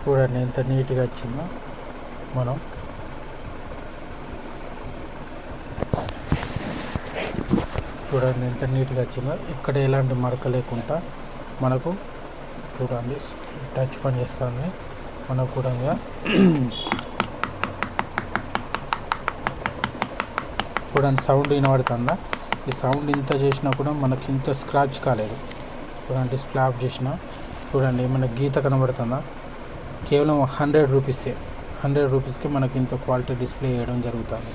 చూడండి ఎంత నీట్గా వచ్చిందో. మనం చూడండి ఎంత నీట్గా వచ్చిందో, ఇక్కడ ఎలాంటి మరక లేకుండా మనకు చూడండి టచ్ పని చేస్తుంది మనకు కూడా. చూడండి సౌండ్ వినబడుతుందా? ఈ సౌండ్ ఇంత చేసినా కూడా మనకి ఇంత స్క్రాచ్ కాలేదు. చూడండి స్లాబ్ చేసిన చూడండి ఏమైనా గీత కనబడుతుందా? కేవలం 100 రూపీసే. 100 రూపీస్కి మనకి ఇంత క్వాలిటీ డిస్ప్లే చేయడం జరుగుతుంది.